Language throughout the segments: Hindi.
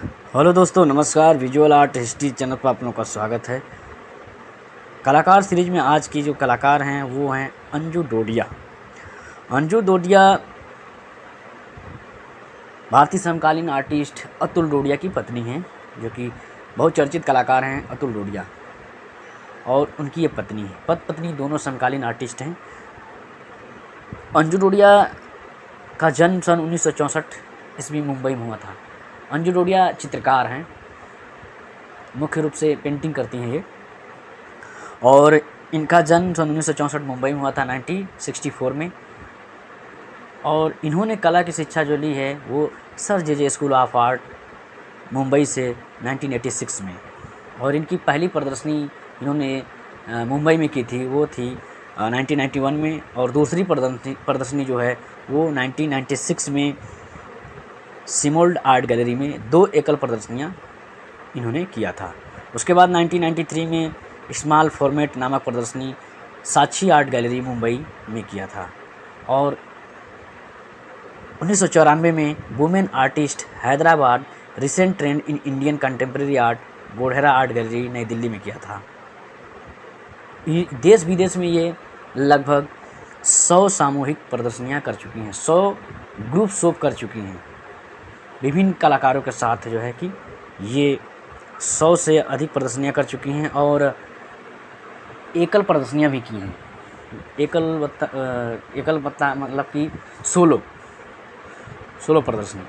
हेलो दोस्तों, नमस्कार। विजुअल आर्ट हिस्ट्री चैनल पर आप लोगों का स्वागत है। कलाकार सीरीज में आज की जो कलाकार हैं वो हैं अंजू डोडिया। अंजू डोडिया भारतीय समकालीन आर्टिस्ट अतुल डोडिया की पत्नी हैं, जो कि बहुत चर्चित कलाकार हैं अतुल डोडिया, और उनकी ये पत्नी है। पत्नी दोनों समकालीन आर्टिस्ट हैं। अंजू डोडिया का जन्म सन 1964 ईस्वी मुंबई में हुआ था। अंजू डोडिया चित्रकार हैं, मुख्य रूप से पेंटिंग करती हैं ये, और इनका जन्म सन 1964 मुंबई में हुआ था 1964 में। और इन्होंने कला की शिक्षा जो ली है वो sir J school of art Mumbai से 1986 में। और इनकी पहली प्रदर्शनी इन्होंने मुंबई में की थी, वो थी 1991 में। और दूसरी प्रदर्शनी जो है वो 1996 में सिमोल्ड आर्ट गैलरी में 2 एकल प्रदर्शनियाँ इन्होंने किया था। उसके बाद 1993 में स्मॉल फॉर्मेट नामक प्रदर्शनी साक्षी आर्ट गैलरी मुंबई में किया था। और 1994 में women artist Hyderabad recent trend in Indian contemporary art Godhera art gallery Nai Delhi में किया था। देश विदेश में ये लगभग 100 सामूहिक प्रदर्शनियां कर चुकी हैं, 100 ग्रुप शो कर चुकी हैं विभिन्न कलाकारों के साथ। जो है कि ये 100 से अधिक प्रदर्शनियां कर चुकी हैं और एकल प्रदर्शनियां भी की हैं। एकल बता मतलब कि सोलो प्रदर्शनी।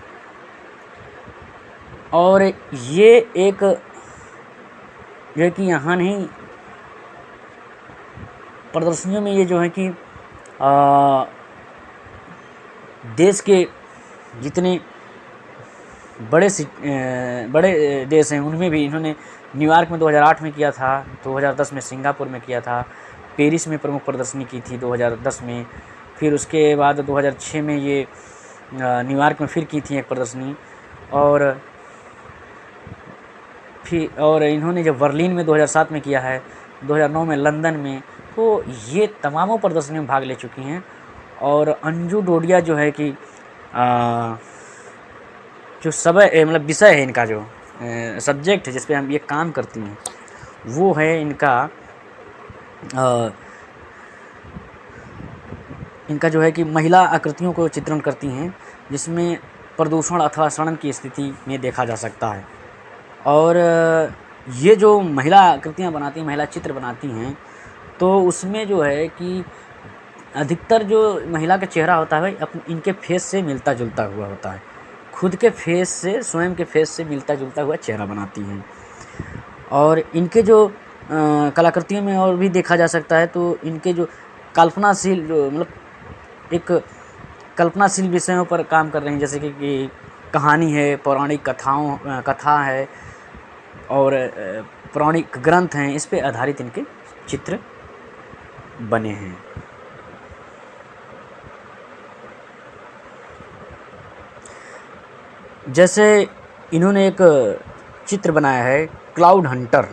और ये एक जो है कि यहाँ नहीं, प्रदर्शनियों में ये जो है कि देश के जितने बड़े देश हैं उनमें भी इन्होंने न्यूयॉर्क में 2008 में किया था, 2010 में सिंगापुर में किया था, पेरिस में प्रमुख प्रदर्शनी की थी 2010 में। फिर उसके बाद 2006 में ये न्यूयॉर्क में फिर की थी एक प्रदर्शनी। और इन्होंने जब बर्लिन में 2007 में किया है, 2009 में लंदन में, तो ये तमामों प्रदर्शनी में भाग ले चुकी हैं। और अंजू डोडिया जो है कि जो मतलब विषय है इनका, जो सब्जेक्ट है जिस पे हम ये काम करती हैं, वो है इनका जो है कि महिला आकृतियों को चित्रण करती हैं, जिसमें प्रदूषण अथवा सड़न की स्थिति में देखा जा सकता है। और ये जो महिला आकृतियाँ बनाती हैं, महिला चित्र बनाती हैं, तो उसमें जो है कि अधिकतर जो महिला का चेहरा होता है इनके फेस से मिलता जुलता हुआ होता है, खुद के फेस से, स्वयं के फेस से मिलता जुलता हुआ चेहरा बनाती हैं। और इनके जो कलाकृतियों में और भी देखा जा सकता है, तो इनके जो कल्पनाशील, जो मतलब एक कल्पनाशील विषयों पर काम कर रहे हैं, जैसे कि कहानी है, पौराणिक कथा है और पौराणिक ग्रंथ हैं, इस पे आधारित इनके चित्र बने हैं। जैसे इन्होंने एक चित्र बनाया है क्लाउड हंटर।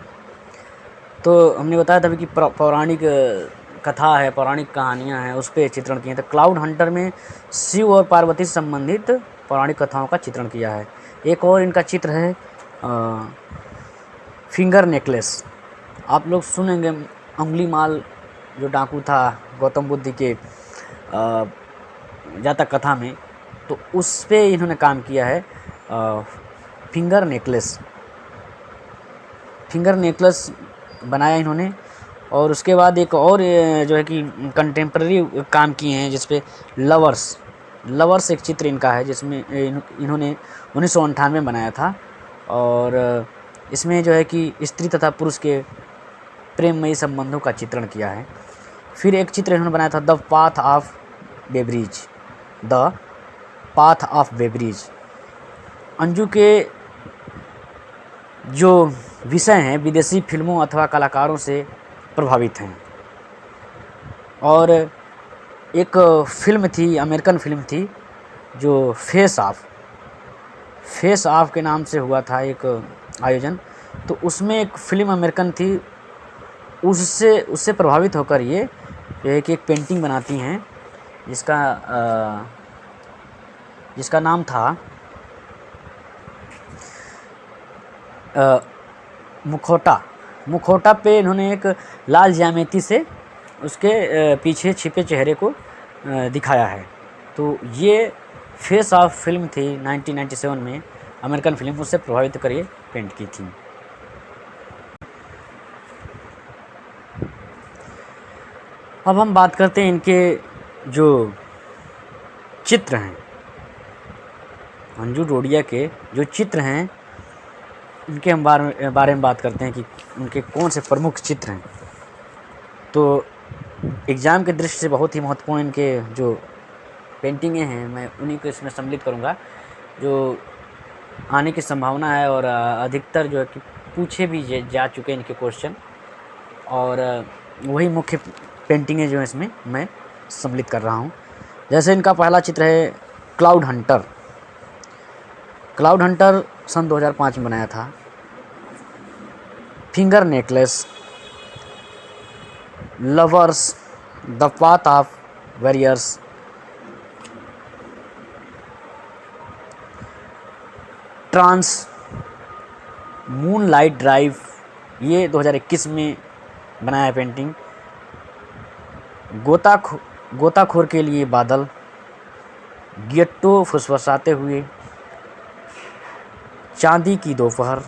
तो हमने बताया था कि पौराणिक कथा है, पौराणिक कहानियाँ हैं, उस पर चित्रण किए। तो क्लाउड हंटर में शिव और पार्वती से संबंधित पौराणिक कथाओं का चित्रण किया है। एक और इनका चित्र है फिंगर नेकलेस। आप लोग सुनेंगे अंगुलीमाल जो डाकू था गौतम बुद्ध के जातक कथा में, तो उस पे इन्होंने काम किया है। फिंगर नेकलेस बनाया इन्होंने। और उसके बाद एक और जो है कि कंटेम्प्रेरी काम किए हैं, जिस पे लवर्स एक चित्र इनका है, जिसमें इन्होंने 1998 में बनाया था। और इसमें जो है कि स्त्री तथा पुरुष के प्रेममयी संबंधों का चित्रण किया है। फिर एक चित्र इन्होंने बनाया था द पाथ ऑफ बेब्रिज। अंजू के जो विषय हैं विदेशी फिल्मों अथवा कलाकारों से प्रभावित हैं। और एक फिल्म थी, अमेरिकन फिल्म थी, जो फेस ऑफ के नाम से हुआ था एक आयोजन। तो उसमें एक फिल्म अमेरिकन थी, उससे प्रभावित होकर ये एक पेंटिंग बनाती हैं, जिसका नाम था मुखौटा पे इन्होंने एक लाल ज्यामिति से उसके पीछे छिपे चेहरे को दिखाया है। तो ये फेस ऑफ फिल्म थी 1997 में, अमेरिकन फिल्म, उससे प्रभावित कर ये पेंट की थी। अब हम बात करते हैं इनके जो चित्र हैं, अंजू डोडिया के जो चित्र हैं उनके हम बारे में बात करते हैं कि उनके कौन से प्रमुख चित्र हैं। तो एग्ज़ाम के दृष्टि से बहुत ही महत्वपूर्ण इनके जो पेंटिंगें हैं, मैं उन्हीं को इसमें सम्मिलित करूँगा जो आने की संभावना है और अधिकतर जो है कि पूछे भी जा चुके हैं इनके क्वेश्चन, और वही मुख्य पेंटिंगें जो है इसमें मैं सम्मिलित कर रहा हूँ। जैसे इनका पहला चित्र है क्लाउड हंटर। क्लाउड हंटर सन 2005 में बनाया था। Finger Necklace, Lovers, The Path of Warriors, Trance, Moonlight Drive, ये 2021 में बनाया है पेंटिंग। गोताखोर के लिए बादल, गिट्टो फुसफुसाते हुए, चांदी की दोपहर,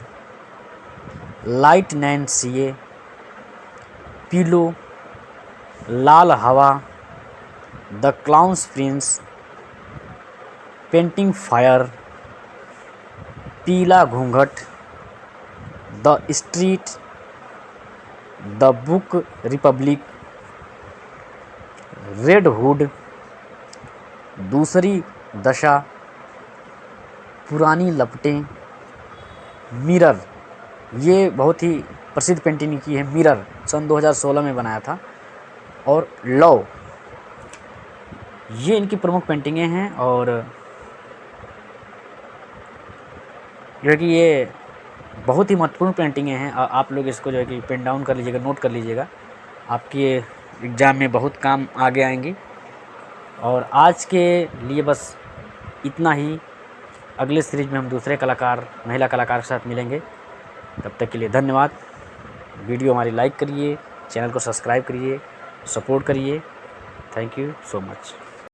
लाइट नैन सीए, पीलो, लाल हवा, the clowns Prince, painting fire, पीला घूंघट, the street, the book Republic, red hood, दूसरी दशा, पुरानी लपटें, मिरर, ये बहुत ही प्रसिद्ध पेंटिंग की है। मिरर सन 2016 में बनाया था। और लव, ये इनकी प्रमुख पेंटिंगें हैं। और जो है कि ये बहुत ही महत्वपूर्ण पेंटिंगें हैं। आप लोग इसको जो है कि पेन डाउन कर लीजिएगा, नोट कर लीजिएगा, आपके एग्ज़ाम में बहुत काम आगे आएंगी। और आज के लिए बस इतना ही। अगले सीरीज में हम दूसरे कलाकार, महिला कलाकार के साथ मिलेंगे। तब तक के लिए धन्यवाद। वीडियो हमारी लाइक करिए, चैनल को सब्सक्राइब करिए, सपोर्ट करिए। Thank you so much.